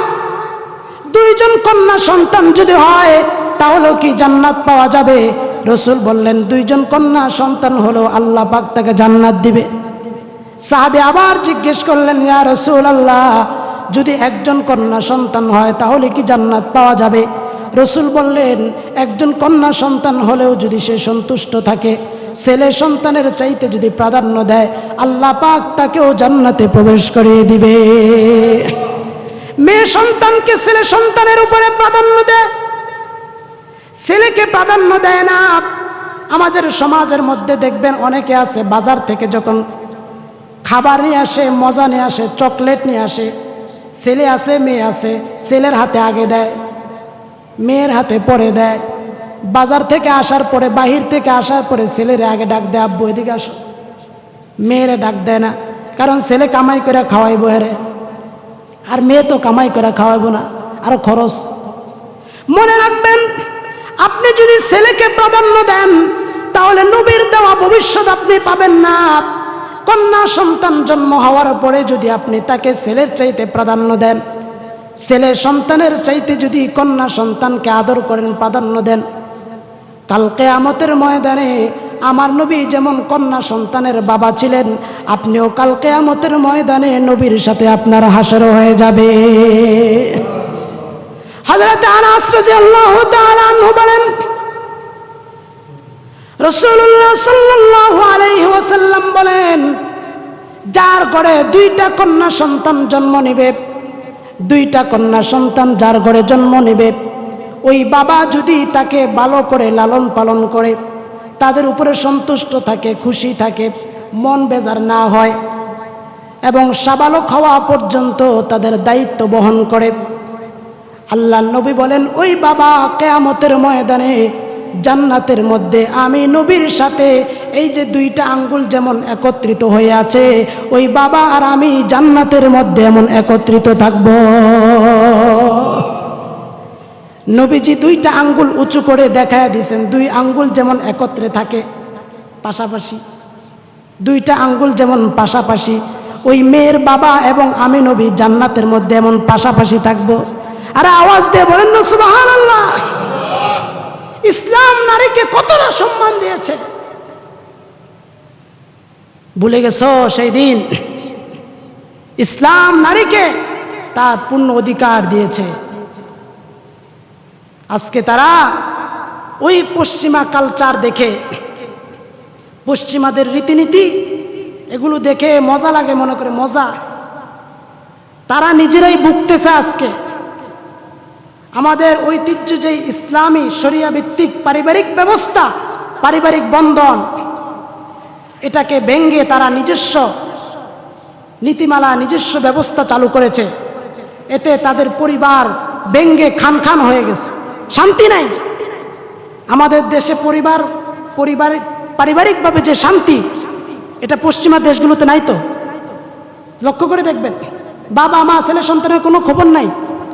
2জন কন্যা সন্তান যদি হয়, তাহলে কি জান্নাত পাওয়া যাবে? রাসূল বললেন 2জন কন্যা সন্তান হলো আল্লাহ পাক তাকে জান্নাত দিবে। সাহাবী আবার জিজ্ঞেস করলেন, ইয়া রাসূলুল্লাহ যদি 1জন কন্যা সন্তান হয় তাহলে কি জান্নাত পাওয়া যাবে? রাসূল বললেন 1জন কন্যা সন্তান হলেও যদি সে সন্তুষ্ট থাকে, ছেলে সন্তানের চাইতে যদি প্রাধান্য দেয়, আল্লাহ পাক তাকেও জান্নাতে প্রবেশ করিয়ে দিবে। মেয়ে সন্তানকে ছেলে সন্তানের উপরে প্রাধান্য দেয়, ছেলেকে প্রাধান্য দেয় না। আমাদের সমাজের মধ্যে দেখবেন অনেকে আছে, বাজার থেকে যখন খাবার নিয়ে আসে, মজা নিয়ে আসে, চকলেট নিয়ে আসে, ছেলে আছে মেয়ে আছে, ছেলের হাতে আগে দেয়, মেয়ের হাতে পরে দেয়। বাজার থেকে আসার পরে, বাহির থেকে আসার পরে ছেলের আগে ডাক দেয়, আব্বু এদিকে আসো। মেয়েরে ডাক দেয় না, কারণ ছেলে কামাই করে খাওয়াইবো হেরে, আর মেয়ে তো কামাই করে খাওয়াইবো না, আরো খরচ। মনে রাখবেন, আপনি যদি ছেলেকে প্রাধান্য দেন তাহলে নবীর দেওয়া ভবিষ্যৎ আপনি পাবেন না। কন্যা সন্তান জন্ম হওয়ার পরে যদি আপনি তাকে ছেলের চাইতে প্রাধান্য দেন, ছেলে সন্তানের চাইতে যদি কন্যা সন্তানকে আদর করেন, প্রাধান্য দেন, কাল কিয়ামতের ময়দানে আমার নবী যেমন কন্যা সন্তানের বাবা ছিলেন, আপনিও কাল কিয়ামতের ময়দানে নবীর সাথে আপনার হাসর হয়ে যাবে। হযরত আনাস রাদিয়াল্লাহু তাআলা আনহু বলেন, রাসূলুল্লাহ সাল্লাল্লাহু আলাইহি ওয়াসাল্লাম বলেন, যার ঘরে 2টা কন্যা সন্তান জন্ম নেবে, 2টা কন্যা সন্তান যার ঘরে জন্ম নেবে, ওই বাবা যদি তাকে ভালো করে লালন পালন করে, তাদের উপরে সন্তুষ্ট থাকে, খুশি থাকে, মন বেজার না হয় এবং সাবালক হওয়া পর্যন্ত তাদের দায়িত্ব বহন করে, আল্লাহর নবী বলেন ওই বাবা কিয়ামতের ময়দানে জান্নাতের মধ্যে আমি নবীর সাথে এই যে 2টা আঙ্গুল যেমন একত্রিত হয়ে আছে, ওই বাবা আর আমি জান্নাতের মধ্যে এমন একত্রিত থাকব। নবীজি 2টা আঙ্গুল উঁচু করে দেখায় দিয়েছেন, 2 আঙ্গুল যেমন একত্রে থাকে পাশাপাশি, 2টা আঙ্গুল যেমন পাশাপাশি, ওই মেয়ের বাবা এবং আমি নবী জান্নাতের মধ্যে এমন পাশাপাশি থাকবো। আরে আওয়াজ দিয়ে বলেন না সুবহানাল্লাহ। ইসলাম নারীকে কতটা সম্মান দিয়েছে, ভুলে গেছো সেই দিন ইসলাম নারীকে তার পূর্ণ অধিকার দিয়েছে। আজকে তারা ওই পশ্চিমা কালচার দেখে, পশ্চিমাদের রীতিনীতি এগুলো দেখে মজা লাগে, মনে করে মজা। তারা নিজেরাই ভুগতেছে। আজকে আমাদের ঐতিহ্য যে ইসলামী শরিয়া ভিত্তিক পারিবারিক ব্যবস্থা, পারিবারিক বন্ধন, এটাকে ভেঙে তারা নিজস্ব নীতিমালা, নিজস্ব ব্যবস্থা চালু করেছে। এতে তাদের পরিবার ভেঙে খান খান হয়ে গেছে, শান্তি নাই। আমাদের দেশে পারিবারিকভাবে যে শান্তি, এটা পশ্চিমা দেশগুলোতে নাই। তো লক্ষ্য করে দেখবেন, বাবা মা ছেলে সন্তানের কোনো খবর নাই,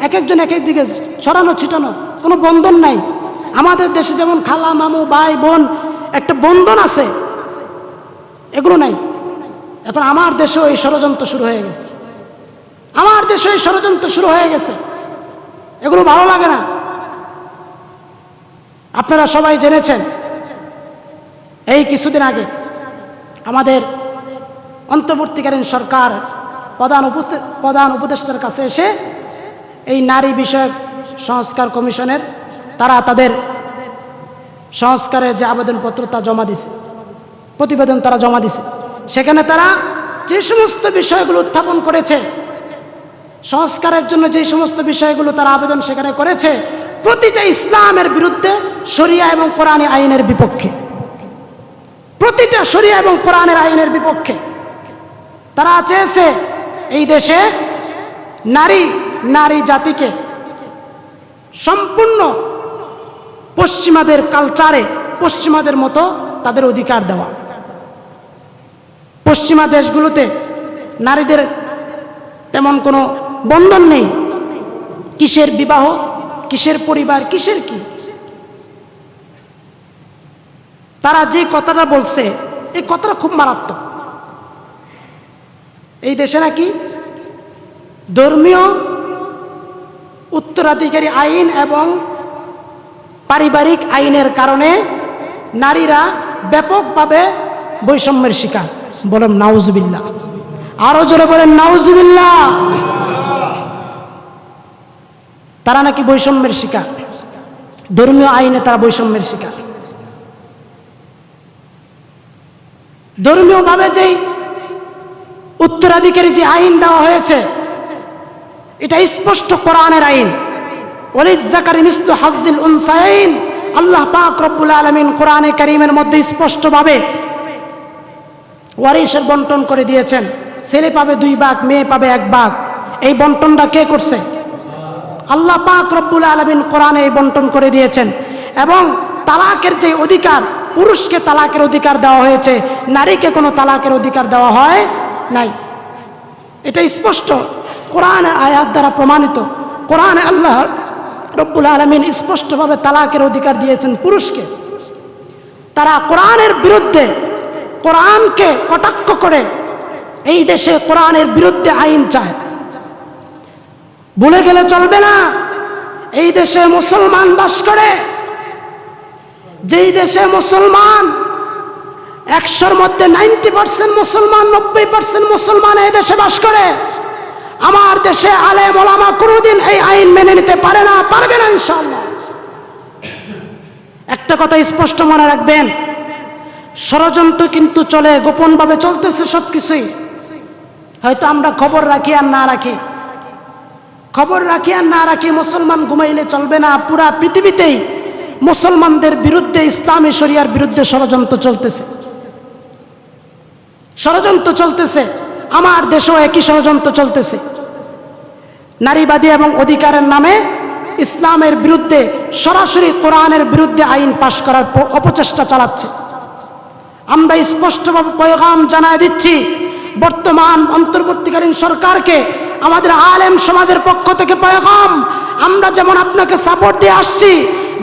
এক একজন এক এক দিকে ছড়ানো ছিটানো, কোনো বন্ধন নাই। আমাদের দেশে যেমন খালা মামু ভাই বোন একটা বন্ধন আছে, এগুলো নাই। এখন আমার দেশেও এই ষড়যন্ত্র শুরু হয়ে গেছে, আমার দেশে এই ষড়যন্ত্র শুরু হয়ে গেছে। এগুলো ভালো লাগে না। আপনারা সবাই জেনেছেন, এই কিছুদিন আগে আমাদের অন্তর্বর্তীকালীন সরকার প্রধান উপদেষ্টার কাছে এসে এই নারী বিষয়ক সংস্কার কমিশনের তারা তাদের সংস্কারের যে আবেদনপত্র তা জমা দিছে, প্রতিবেদন তারা জমা দিছে। সেখানে তারা যে সমস্ত বিষয়গুলো উত্থাপন করেছে, সংস্কারের জন্য যে সমস্ত বিষয়গুলো তারা আবেদন সেখানে করেছে, প্রতিটা ইসলামের বিরুদ্ধে, শরিয়া এবং কোরআনী আইনের বিপক্ষে। প্রতিটা শরিয়া এবং কোরআনের আইনের বিপক্ষে। তারা চেয়েছে এই দেশে নারী জাতিকে সম্পূর্ণ পশ্চিমাদের কালচারে, পশ্চিমাদের মতো তাদের অধিকার দেওয়া। পশ্চিমা দেশগুলোতে নারীদের তেমন কোনো বন্ধন নেই। কিসের বিবাহ, কিসের পরিবার, কিসের কি। তারা যে কথাটা বলছে, এই কথাটা খুব মারাত্মক। এই দেশে নাকি ধর্মীয় উত্তরাধিকারী আইন এবং পারিবারিক আইনের কারণে নারীরা ব্যাপকভাবে বৈষম্যের শিকার। বলেন নাউজুবিল্লাহ, আরো জোরে বলেন নাউজুবিল্লাহ। তারা নাকি বৈষম্যের শিকার, ধর্মীয় আইনে তারা বৈষম্যের শিকার। ধর্মীয়ভাবে যেই উত্তরাধিকারী যে আইন দেওয়া হয়েছে, এটা স্পষ্ট কোরআনের আইন। ওয়ালিয-যাকারি মিসলু হাজ্জিল উনসায়াইন, আল্লাহ পাক রব্বুল আলামিন কোরআনে কারীমের মধ্যে স্পষ্টভাবে ওয়ারিসের বন্টন করে দিয়েছেন। ছেলে পাবে 2 ভাগ, মেয়ে পাবে 1 ভাগ। এই বন্টনটা কে করছে? আল্লাহ পাক রব্বুল আলামিন কোরআনে এই বন্টন করে দিয়েছেন। এবং তালাকের যে অধিকার, পুরুষকে তালাকের অধিকার দেওয়া হয়েছে, নারীকে কোনো তালাকের অধিকার দেওয়া হয় নাই। এটা স্পষ্ট কোরআনের আয়াত দ্বারা প্রমাণিত। কোরআনে আল্লাহ রব্বুল আলামিন স্পষ্টভাবে তালাকের অধিকার দিয়েছেন পুরুষকে। তারা কোরআনের বিরুদ্ধে, কোরআনকে কটাক্ষ করে এই দেশে কোরআনের বিরুদ্ধে আইন চায়। ভুলে গেলে চলবে না, এই দেশে মুসলমান বাস করে। যেই দেশে মুসলমান 100-র মধ্যে 90% মুসলমান, 90% মুসলমান এই দেশে বাস করে। আমার দেশে আলেম ওলামা কোনোদিন এই আইন মেনে নিতে পারে না, পারবে না ইনশাআল্লাহ। একটা কথা স্পষ্ট মনে রাখবেন, ষড়যন্ত্র কিন্তু চলে, গোপনভাবে চলতেছে সবকিছুই। হয়তো আমরা খবর রাখি আর না রাখি, মুসলমান ঘুমাইলে চলবে না। পুরা পৃথিবীতেই মুসলমানদের বিরুদ্ধে, ইসলামী শরিয়ার বিরুদ্ধে ষড়যন্ত্র চলতেছে। আমার দেশেও একই ষড়যন্ত্র চলতেছে। নারীবাদী এবং অধিকারের নামে ইসলামের বিরুদ্ধে, সরাসরি কোরআনের বিরুদ্ধে আইন পাশ করার অপচেষ্টা চালাচ্ছে। আমরা স্পষ্টভাবে পয়গাম জানায় দিচ্ছি বর্তমান অন্তর্বর্তীকালীন সরকারকে, আমাদের আলেম সমাজের পক্ষ থেকে পয়গাম, আমরা যেমন আপনাকে সাপোর্ট দিয়ে আসছি,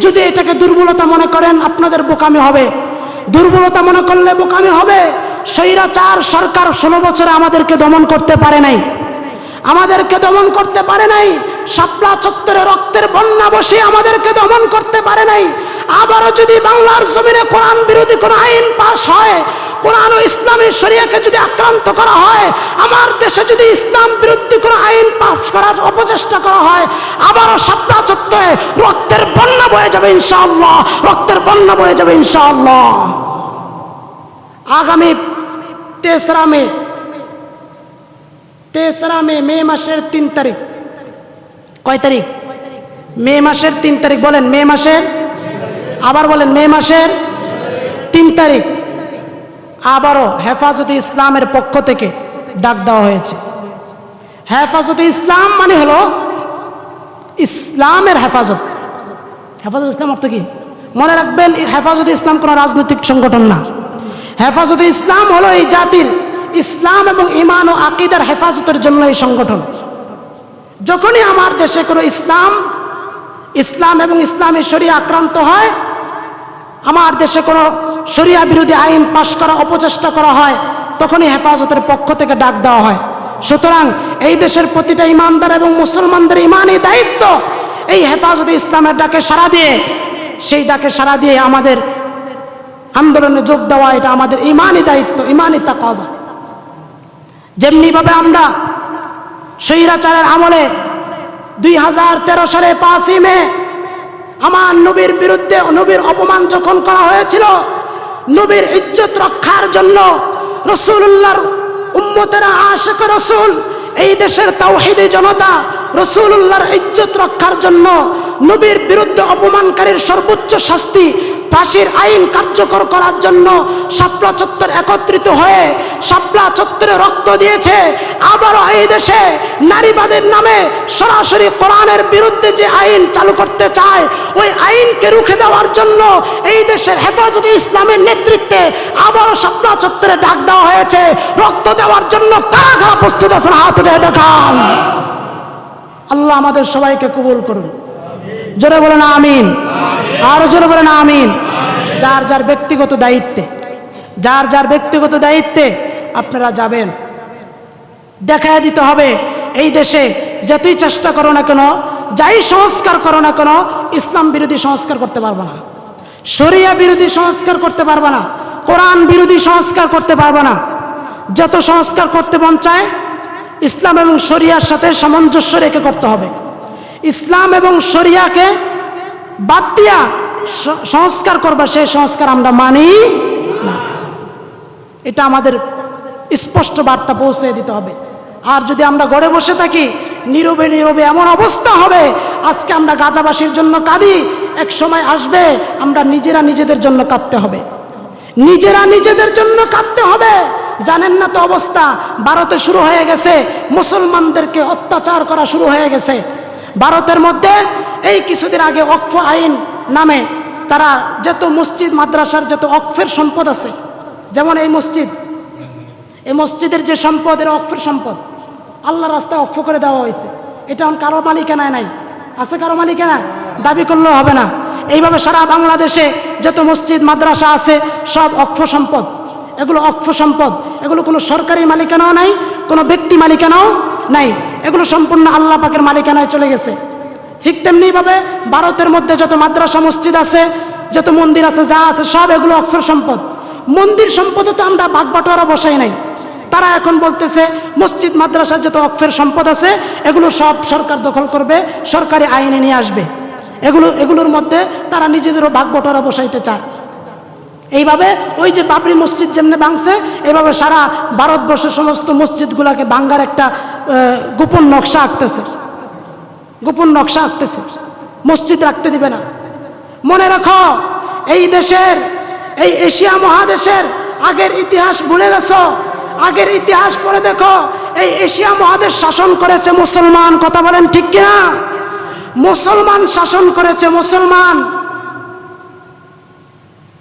যদি এটাকে দুর্বলতা মনে করেন আপনাদের বোকামি হবে। দুর্বলতা মনে করলে বোকামি হবে। স্বৈরাচার সরকার 16 বছরে আমাদেরকে দমন করতে পারে নাই, শাপলা চত্বরে রক্তের বন্যা বসে আমাদেরকে দমন করতে পারে নাই। আবারও যদি বাংলার জমিনে কোরআন বিরোধী কোন আইন পাশ হয়, কোরআন ও ইসলামী শরিয়াকে যদি আক্রান্ত করা হয়, আমার দেশে যদি ইসলাম বিরোধী কোনো আইন পাস করার অপচেষ্টা করা হয়, আবারও শাপলা চত্বরে রক্তের বন্যা বয়ে যাবে ইনশাআল্লাহ, রক্তের বন্যা বয়ে যাবে ইনশাআল্লাহ। আগামী 3রা মে মাসের 3 তারিখ, কয় তারিখ? মে মাসের 3 তারিখ। বলেন মে মাসের, আবার বলেন মে মাসের 3 তারিখ আবারও হেফাজতে ইসলামের পক্ষ থেকে ডাক দেওয়া হয়েছে। হেফাজতে ইসলাম মানে হলো ইসলামের হেফাজত। হেফাজত ইসলাম অর্থ কি? মনে রাখবেন, হেফাজতে ইসলাম কোনো রাজনৈতিক সংগঠন না। হেফাজতে ইসলাম হলো এই জাতির ইসলাম এবং ঈমান ও আকীদার হেফাজতের জন্য এই সংগঠন। যখনই আমার দেশে কোনো ইসলাম এবং ইসলামী শরিয়া আক্রান্ত হয়, আমার দেশে কোনো শরিয়া বিরোধী আইন পাশ করা অপচেষ্টা করা হয়, তখনই হেফাজতের পক্ষ থেকে ডাক দেওয়া হয়। সুতরাং এই দেশের প্রতিটা ইমানদার এবং মুসলমানদের ইমানি দায়িত্ব এই হেফাজতে ইসলামের ডাকে সাড়া দিয়ে, সেই ডাকে সাড়া দিয়ে আমাদের আন্দোলনে যোগ দেওয়া, এটা আমাদের ইমানি দায়িত্ব, ইমানি তাকাজা। যেমনিভাবে আমরা স্বৈরাচারের আমলে 2013 সালে 5ই মে আমার নবীর বিরুদ্ধে, নবীর অপমান যখন করা হয়েছিল, নবীর ইজ্জত রক্ষার জন্য রাসূলুল্লাহর উম্মতেরা, আশিক রাসূল, এই দেশের তাওহীদি জনতা রাসূলুল্লাহর ইজ্জত রক্ষার জন্য নবীর বিরুদ্ধে অপমানকারীর সর্বোচ্চ শাস্তি ফাঁসির আইন কার্যকর করার জন্য শাপলা চত্বর একত্রিত হয়ে শাপলা চত্বরে রক্ত দিয়েছে। আবারও এই দেশে নারীবাদের নামে সরাসরি কোরআনের বিরুদ্ধে যে আইন চালু করতে চায়, ওই আইনকে রুখে দেওয়ার জন্য এই দেশের হেফাজতে ইসলামের নেতৃত্বে আবারও শাপলা চত্বরে ডাক দেওয়া হয়েছে। রক্ত দেওয়ার জন্য কারা কারা প্রস্তুত আছেন? হাত উঠে দেখান। আল্লাহ আমাদের সবাইকে কবুল করুন। জোরে বলেন আমিন। আরো জোরে বলেন আমিন। যার যার ব্যক্তিগত দায়িত্বে আপনারা যাবেন। দেখায় দিতে হবে, এই দেশে যতই চেষ্টা করো না কেন, যাই সংস্কার করো না কেন, ইসলাম বিরোধী সংস্কার করতে পারবে না, শরিয়া বিরোধী সংস্কার করতে পারবে না, কোরআন বিরোধী সংস্কার করতে পারবে না। যত সংস্কার করতে মন চায়, ইসলাম এবং শরিয়ার সাথে সামঞ্জস্য রেখে করতে হবে। ইসলাম এবং শরিয়াকে বাদ দিয়া সংস্কার করবা, সেই সংস্কার আমরা মানি না। এটা আমাদের স্পষ্ট বার্তা পৌঁছে দিতে হবে। আর যদি আমরা ঘরে বসে থাকি নীরবে নীরবে, এমন অবস্থা হবে আজকে আমরা গাজাবাসীর জন্য কাঁদি, এক সময় আসবে আমরা নিজেরা নিজেদের জন্য কাঁদতে হবে, নিজেরা নিজেদের জন্য কাঁদতে হবে। জানেন না তো অবস্থা ভারতে শুরু হয়ে গেছে, মুসলমানদেরকে অত্যাচার করা শুরু হয়ে গেছে। ভারতের মধ্যে এই কিছুদিন আগে ওয়াকফ আইন নামে তারা যত মসজিদ মাদ্রাসার যত ওয়াকফের সম্পদ আছে, যেমন এই মসজিদের যে সম্পদ, এর ওয়াকফের সম্পদ আল্লাহ রাস্তায় ওয়াকফ করে দেওয়া হয়েছে। এটা কারো মালিকানায় নাই, আছে কারো মালিকানা? দাবি করলেও হবে না। এইভাবে সারা বাংলাদেশে যত মসজিদ মাদ্রাসা আছে সব ওয়াকফ সম্পদ। এগুলো ওয়াকফ সম্পদ, এগুলো কোনো সরকারি মালিকানাও নাই, কোনো ব্যক্তি মালিকানাও নাই, এগুলো সম্পূর্ণ আল্লাহ পাকের মালিকানায় চলে গেছে। ঠিক তেমনিভাবে ভারতের মধ্যে যত মাদ্রাসা মসজিদ আছে, যত মন্দির আছে, যা আছে সব এগুলো ওয়াকফের সম্পদ। মন্দির সম্পদে তো আমরা ভাগ বাটোয়ারা বসাই নাই। তারা এখন বলতেছে মসজিদ মাদ্রাসা যত ওয়াকফের সম্পদ আছে এগুলো সব সরকার দখল করবে, সরকারি আইনে নিয়ে আসবে। এগুলোর মধ্যে তারা নিজেদেরও ভাগ বাটোয়ারা বসাইতে চায়। এইভাবে ওই যে বাবরি মসজিদ যেমনি ভাঙছে, এইভাবে সারা ভারতবর্ষের সমস্ত মসজিদগুলোকে ভাঙ্গার একটা গোপন নকশা আঁকতেছে। মসজিদ রাখতে দিবে না। মনে রাখো, এই দেশের, এই এশিয়া মহাদেশের আগের ইতিহাস ভুলে গেছো। আগের ইতিহাস পড়ে দেখো, এই এশিয়া মহাদেশ শাসন করেছে মুসলমান। কথা বলেন ঠিক কিনা? মুসলমান শাসন করেছে,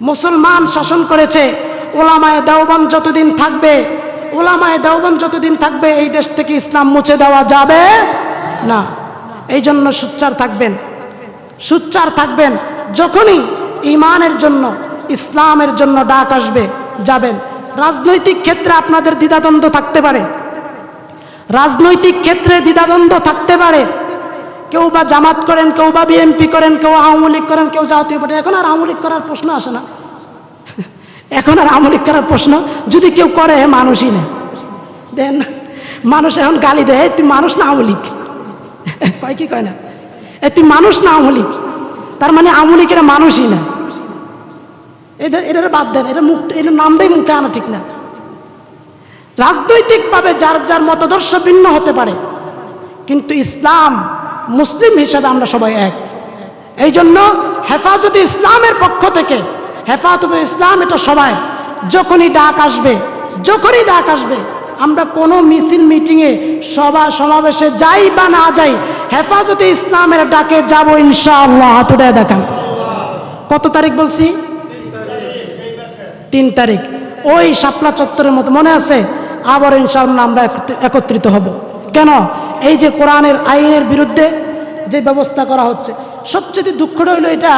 মুসলমান শাসন করেছে। ওলামায়ে দেওবন্দ যতদিন থাকবে এই দেশ থেকে ইসলাম মুছে দেওয়া যাবে না। এই জন্য সোচ্চার থাকবেন। যখনই ঈমানের জন্য, ইসলামের জন্য ডাক আসবে, যাবেন। রাজনৈতিক ক্ষেত্রে আপনাদের দ্বিধাদ্বন্দ্ব থাকতে পারে। কেউ বা জামাত করেন, কেউ বা বিএনপি করেন, কেউ আওয়ামী লীগ করেন, কেউ জাতীয় পার্টি। এখন আর আওয়ামী লীগ করার প্রশ্ন আসে না। এখন আর আমলিক করার প্রশ্ন যদি কেউ করে মানুষই না দেন, মানুষ এখন গালি দেয়, তুই মানুষ না আমলিক, কয় কি কয় না, তুই মানুষ না আমলিক, তার মানে আমলিক এরা মানুষই না। এটার বাদ দেন, এটা নামটাই মুখে আনা ঠিক না। রাজনৈতিকভাবে যার যার মতাদর্শ ভিন্ন হতে পারে, কিন্তু ইসলাম মুসলিম হিসাবে আমরা সবাই এক। এই জন্য হেফাজতে ইসলামের পক্ষ থেকে, হেফাজতে ইসলাম এটা সবাই, যখনই ডাক আসবে আমরা কোনো মিছিল মিটিংয়ে সভা সমাবেশে যাই বা না যাই, হেফাজতে ইসলামের ডাকে যাব ইনশাআল্লাহ। হাত উঠায় দেখান। কত তারিখ বলছি? 3 তারিখ। ওই শাপলা চত্বরের মতো মনে আছে? আবার ইনশাআল্লাহ আমরা একত্রিত হব। কেন? এই যে কোরআনের আইনের বিরুদ্ধে যে ব্যবস্থা করা হচ্ছে, সবচেয়ে দুঃখটা হইল এটা,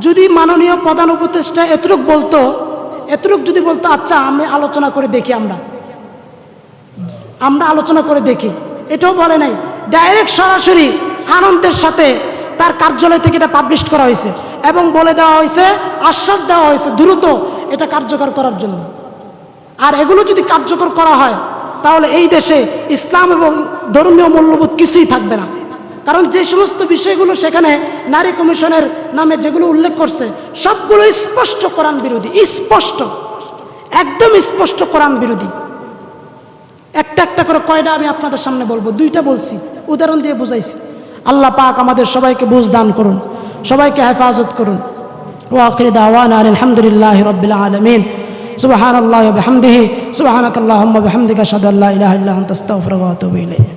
যদি মাননীয় প্রধান উপদেষ্টা এতটুক যদি বলতো আচ্ছা আমি আলোচনা করে দেখি, আমরা আলোচনা করে দেখি, এটাও বলে নাই। ডাইরেক্ট সরাসরি আনন্দের সাথে তার কার্যালয় থেকে এটা পাবলিশ করা হয়েছে এবং বলে দেওয়া হয়েছে, আশ্বাস দেওয়া হয়েছে দ্রুত এটা কার্যকর করার জন্য। আর এগুলো যদি কার্যকর করা হয় তাহলে এই দেশে ইসলাম এবং ধর্মীয় মূল্যবোধ কিছুই থাকবে না। কারণ যে সমস্ত বিষয়গুলো সেখানে নারী কমিশনের নামে যেগুলো উল্লেখ করছে, সবগুলো স্পষ্ট কোরআন বিরোধী, একদম স্পষ্ট কোরআন বিরোধী। একটা করে কয়টা আমি আপনাদের সামনে বলবো, 2টা বলছি, উদাহরণ দিয়ে বুঝাইছি। আল্লাহ পাক আমাদের সবাইকে বুঝ দান করুন, সবাইকে হেফাজত করুন। ওয়া আখিরু দাওয়ানা আলহামদুলিল্লাহি রাব্বিল আলামিন। সুবহানাল্লাহি ওয়া বিহামদিহি, সুবহানাকাল্লাহুম্মা ওয়া বিহামদিকা আশহাদু আল্লা ইলাহা ইল্লা আনতা আস্তাগফিরুকা ওয়া আতুবু ইলাইক।